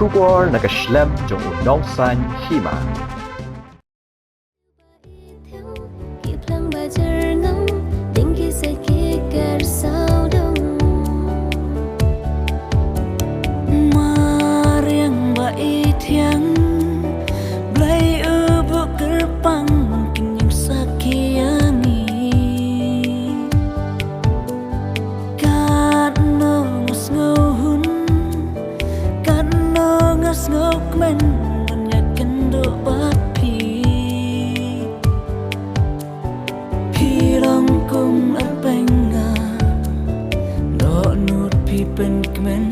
Schubor na kaslem jong unong san hima. Ngok men banyak kenduk bapi Pirang kong apenga Dok nut pi pen kemen